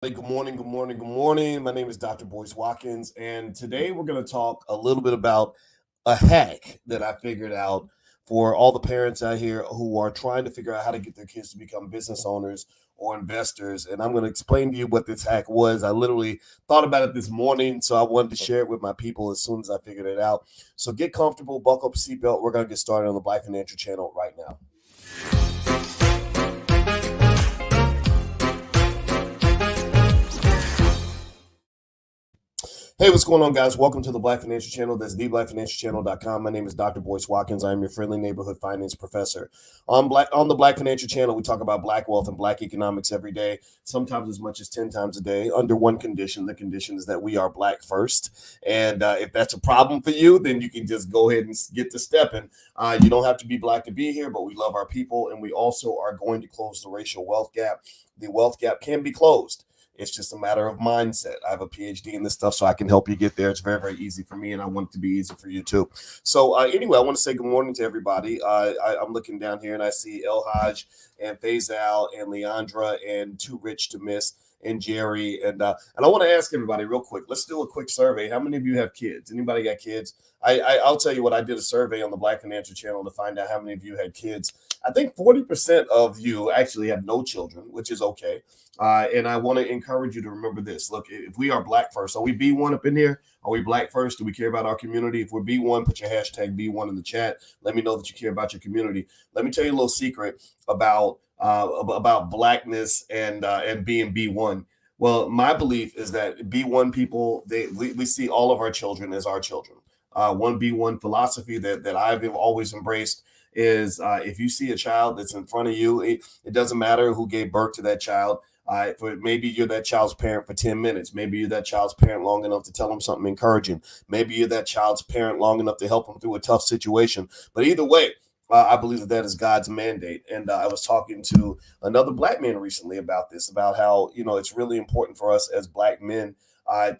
Hey, good morning, good morning, good morning. My name is Dr. Boyce Watkins, and today we're going to talk a little bit about a hack that I figured out for all the parents out here who are trying to figure out how to get their kids to become business owners or investors. And I'm going to explain to you what this hack was. I literally thought about it this morning, so I wanted to share it with my people as soon as I figured it out. So get comfortable, buckle up a seatbelt. We're going to get started on the Black Financial Channel right now. Hey, what's going on, guys? Welcome to the Black Financial Channel. That's theblackfinancialchannel.com. My name is Dr. Boyce Watkins. I am your friendly neighborhood finance professor. On the Black Financial Channel, we talk about black wealth and black economics every day, sometimes as much as 10 times a day, under one condition. The condition is that we are black first. And if that's a problem for you, then you can just go ahead and get to stepping. You don't have to be black to be here, but we love our people. And we also are going to close the racial wealth gap. The wealth gap can be closed. It's just a matter of mindset. I have a PhD in this stuff, so I can help you get there. It's very, very easy for me, and I want it to be easy for you too. So, anyway, I want to say good morning to everybody. I'm looking down here, and I see El Haj and Faisal and Leandra and Too Rich to Miss and Jerry. And I want to ask everybody real quick. Let's do a quick survey. How many of you have kids? Anybody got kids? I'll tell you what. I did a survey on the Black Financial Channel to find out how many of you had kids. I think 40% of you actually have no children, which is okay. And I want to encourage you to remember this. Look, if we are black first, are we B1 up in here? Are we black first? Do we care about our community? If we're B1, put your hashtag B1 in the chat. Let me know that you care about your community. Let me tell you a little secret about blackness and being B1. Well, my belief is that B1 people, we see all of our children as our children. One B1 philosophy that I've always embraced is if you see a child that's in front of you, it doesn't matter who gave birth to that child. For maybe you're that child's parent for 10 minutes. Maybe you're that child's parent long enough to tell them something encouraging. Maybe you're that child's parent long enough to help them through a tough situation. But either way, I believe that is God's mandate. And I was talking to another black man recently about this, about how, it's really important for us as black men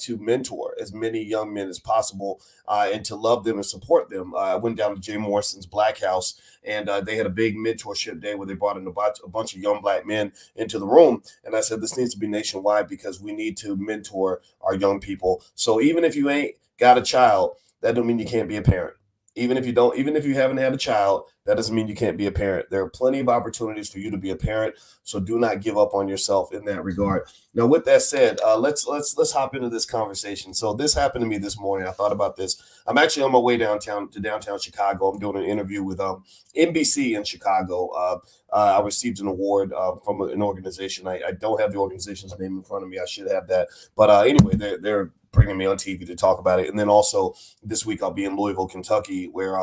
to mentor as many young men as possible and to love them and support them. I went down to Jay Morrison's Black House, and they had a big mentorship day where they brought in a bunch of young black men into the room. And I said, this needs to be nationwide because we need to mentor our young people. So even if you ain't got a child, that don't mean you can't be a parent. Even if you haven't had a child, that doesn't mean you can't be a parent. There are plenty of opportunities for you to be a parent, so do not give up on yourself in that regard. Now, with that said, let's hop into this conversation. So this happened to me this morning. I thought about this. I'm actually on my way downtown Chicago. I'm doing an interview with NBC in Chicago. I received an award from an organization. I don't have the organization's name in front of me. I should have that. But anyway, they're bringing me on TV to talk about it. And then also this week I'll be in Louisville, Kentucky, where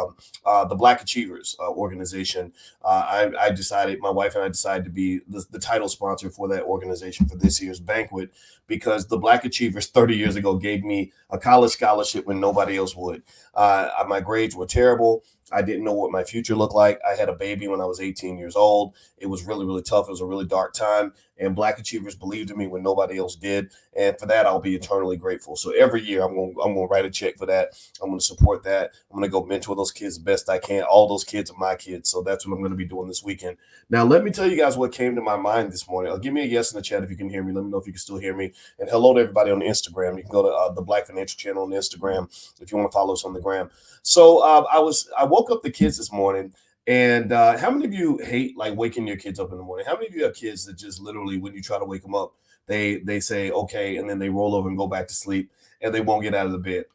the Black Achievers organization, I decided, my wife and I decided to be the title sponsor for that organization for this year's banquet, because the Black Achievers 30 years ago gave me a college scholarship when nobody else would. My grades were terrible. I didn't know what my future looked like. I had a baby when I was 18 years old. It was really, really tough. It was a really dark time. And Black Achievers believed in me when nobody else did. And for that, I'll be eternally grateful. So every year I'm going to write a check for that. I'm going to support that. I'm going to go mentor those kids the best I can. All those kids are my kids. So that's what I'm going to be doing this weekend. Now, let me tell you guys what came to my mind this morning. Give me a yes in the chat if you can hear me. Let me know if you can still hear me. And hello to everybody on Instagram. You can go to the Black Financial Channel on Instagram if you want to follow us on the gram. So I woke up the kids this morning. And how many of you hate like waking your kids up in the morning? How many of you have kids that just literally, when you try to wake them up, they say okay, and then they roll over and go back to sleep, and they won't get out of the bed?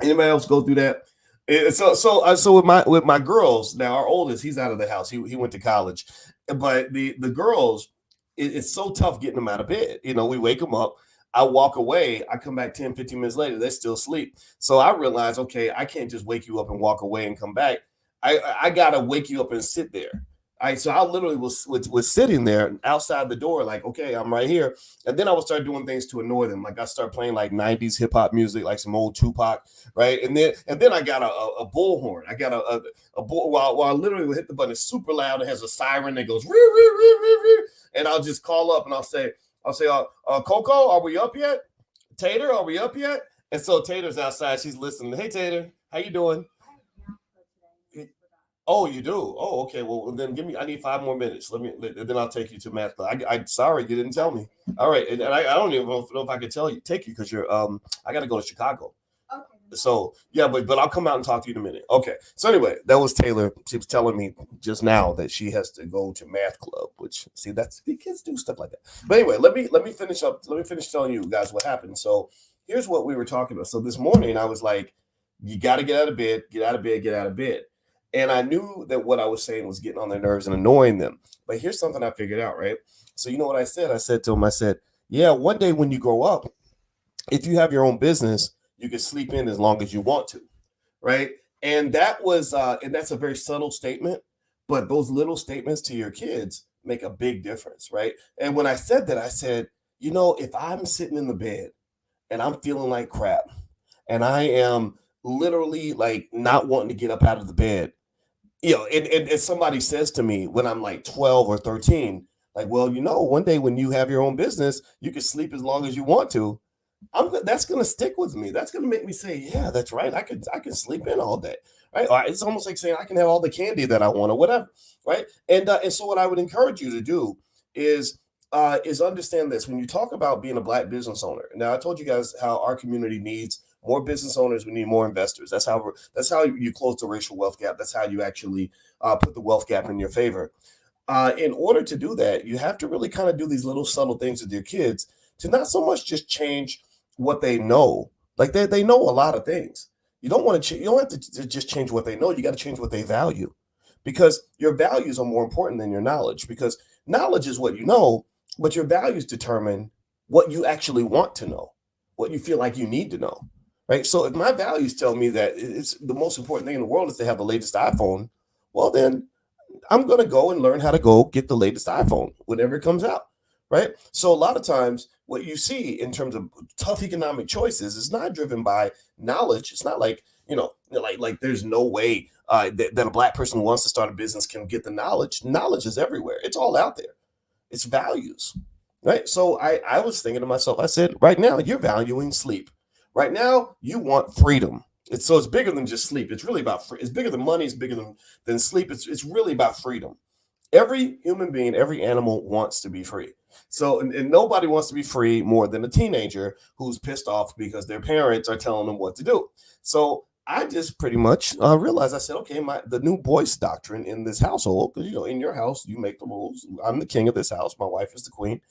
Anybody else go through that? So with my girls now, our oldest, he's out of the house. He went to college, but the girls, it's so tough getting them out of bed. We wake them up. I walk away. I come back 10, 15 minutes later. They're still asleep. So I realize, okay, I can't just wake you up and walk away and come back. I gotta wake you up and sit there. So I literally was sitting there outside the door, like, okay, I'm right here. And then I would start doing things to annoy them. Like I start playing like 90s hip hop music, like some old Tupac, right? And then I got a bullhorn. I got a bull while I literally would hit the button. It's super loud. It has a siren that goes, and I'll just call up and I'll say, Coco, are we up yet? Tater, are we up yet? And so Tater's outside. She's listening. Hey, Tater, how you doing? Oh, you do? Oh, okay. Well, then give me. I need 5 more minutes. Then I'll take you to math class. I sorry, you didn't tell me. All right, and I don't even know if I could take you because you're. I got to go to Chicago. So yeah, but I'll come out and talk to you in a minute. Okay. So anyway, that was Taylor. She was telling me just now that she has to go to math club, which see that's the kids do stuff like that. But anyway, let me finish up. Let me finish telling you guys what happened. So here's what we were talking about. So this morning I was like, you got to get out of bed, get out of bed, get out of bed. And I knew that what I was saying was getting on their nerves and annoying them. But here's something I figured out, right? So you know what I said? I said to them, I said, yeah, one day when you grow up, if you have your own business, you can sleep in as long as you want to, right? And that's a very subtle statement, but those little statements to your kids make a big difference, right? And when I said that, I said, if I'm sitting in the bed and I'm feeling like crap, and I am literally like not wanting to get up out of the bed, and somebody says to me when I'm like 12 or 13, like, well, one day when you have your own business, you can sleep as long as you want to. That's gonna stick with me. That's gonna make me say, yeah, that's right. I can sleep in all day, right? Or it's almost like saying I can have all the candy that I want or whatever, right? And so what I would encourage you to do is understand this when you talk about being a black business owner. Now I told you guys how our community needs more business owners. We need more investors. That's how you close the racial wealth gap. That's how you actually put the wealth gap in your favor. In order to do that, you have to really kind of do these little subtle things with your kids to not so much just change what they know. Like they know a lot of things. You don't want to. You don't have to just change what they know. You got to change what they value, because your values are more important than your knowledge. Because knowledge is what you know, but your values determine what you actually want to know, what you feel like you need to know, right? So if my values tell me that it's the most important thing in the world is to have the latest iPhone, well then I'm going to go and learn how to go get the latest iPhone whenever it comes out, right? So a lot of times what you see in terms of tough economic choices is not driven by knowledge. It's not like, like there's no way that a black person who wants to start a business can get the knowledge. Knowledge is everywhere. It's all out there. It's values, right? So I was thinking to myself, I said, right now you're valuing sleep. Right now you want freedom. It's bigger than just sleep. It's really about it's bigger than money. It's bigger than sleep. It's really about freedom. Every human being, every animal wants to be free. So, and nobody wants to be free more than a teenager who's pissed off because their parents are telling them what to do. So I just pretty much realized, I said, okay, the new Boyce doctrine in this household, because in your house you make the rules. I'm the king of this house. My wife is the queen.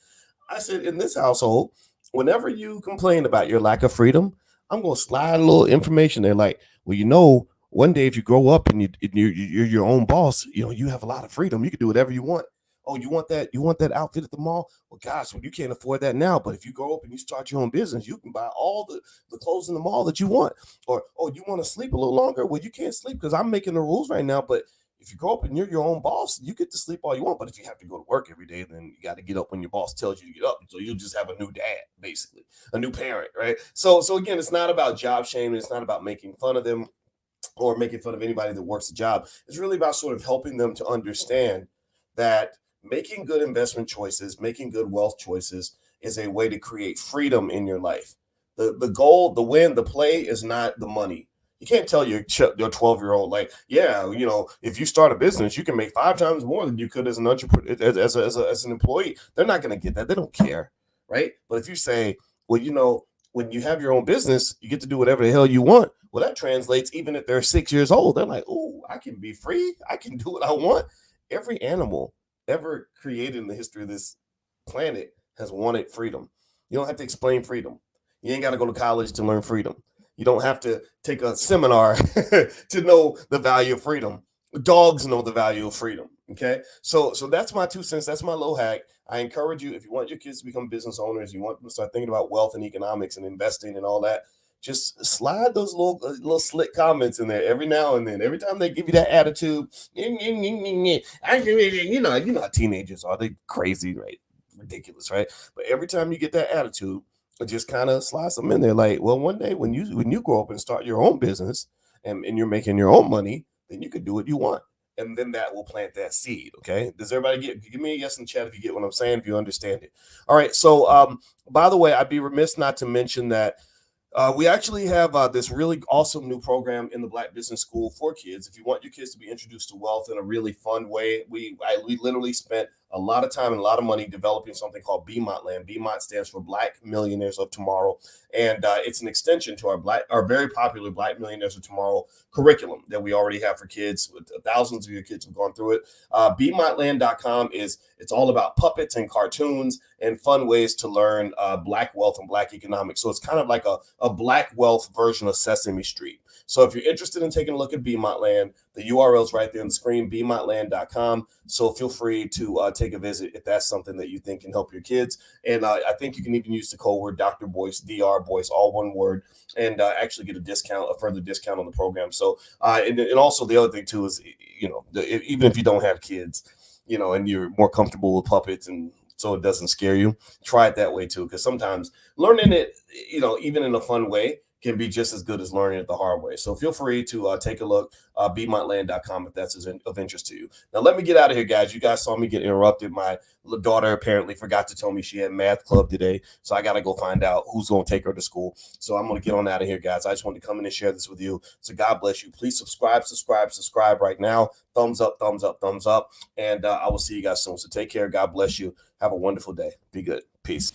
I said, in this household, whenever you complain about your lack of freedom, I'm going to slide a little information there, like, well, one day if you grow up and you're your own boss, you have a lot of freedom. You can do whatever you want. Oh, you want that? You want that outfit at the mall? Well, gosh, well, you can't afford that now. But if you grow up and you start your own business, you can buy all the clothes in the mall that you want. Or, oh, you want to sleep a little longer? Well, you can't sleep because I'm making the rules right now. But if you grow up and you're your own boss, you get to sleep all you want. But if you have to go to work every day, then you got to get up when your boss tells you to get up. So you'll just have a new dad, basically, a new parent, right? So again, it's not about job shaming. It's not about making fun of them or making fun of anybody that works a job. It's really about sort of helping them to understand that making good investment choices, making good wealth choices is a way to create freedom in your life. The goal, the win, the play is not the money. You can't tell your 12-year-old, like, yeah, if you start a business, you can make 5 times more than you could as an entrepreneur, as an employee. They're not going to get that. They don't care, right? But if you say, well, when you have your own business, you get to do whatever the hell you want. Well, that translates even if they're 6 years old. They're like, oh, I can be free. I can do what I want. Every animal ever created in the history of this planet has wanted freedom. You don't have to explain freedom. You ain't got to go to college to learn freedom. You don't have to take a seminar to know the value of freedom. Dogs know the value of freedom. Okay. So that's my 2 cents. That's my little hack. I encourage you, if you want your kids to become business owners, you want them to start thinking about wealth and economics and investing and all that, just slide those little slick comments in there every now and then. Every time they give you that attitude, how teenagers are. They crazy, right? Ridiculous, right? But every time you get that attitude, just kind of slide some in there. Like, well, one day when you grow up and start your own business and you're making your own money, then you can do what you want. And then that will plant that seed. Okay. Does everybody give me a yes in the chat if you get what I'm saying, if you understand it? All right. So by the way, I'd be remiss not to mention that We actually have this really awesome new program in the Black Business School for kids. If you want your kids to be introduced to wealth in a really fun way, we literally spent a lot of time and a lot of money developing something called BMOT Land. BMOT stands for Black Millionaires of Tomorrow, and it's an extension to our very popular Black Millionaires of Tomorrow curriculum that we already have for kids. Thousands of your kids have gone through it. BMOTLand.com it's all about puppets and cartoons and fun ways to learn Black wealth and Black economics. So it's kind of like a Black wealth version of Sesame Street. So if you're interested in taking a look at BMOT Land, the URL is right there on the screen, bmotland.com. So feel free to take a visit if that's something that you think can help your kids. And I think you can even use the code word Dr. Boyce, Dr. Boyce, all one word, and actually get a further discount on the program. So and also the other thing too is, even if you don't have kids, and you're more comfortable with puppets and so it doesn't scare you, try it that way too. Because sometimes learning it, even in a fun way, can be just as good as learning it the hard way. So feel free to take a look, bmotland.com, if that's of interest to you. Now, let me get out of here, guys. You guys saw me get interrupted. My daughter apparently forgot to tell me she had math club today. So I got to go find out who's going to take her to school. So I'm going to get on out of here, guys. I just wanted to come in and share this with you. So God bless you. Please subscribe right now. Thumbs up, thumbs up, thumbs up. And I will see you guys soon. So take care. God bless you. Have a wonderful day. Be good. Peace.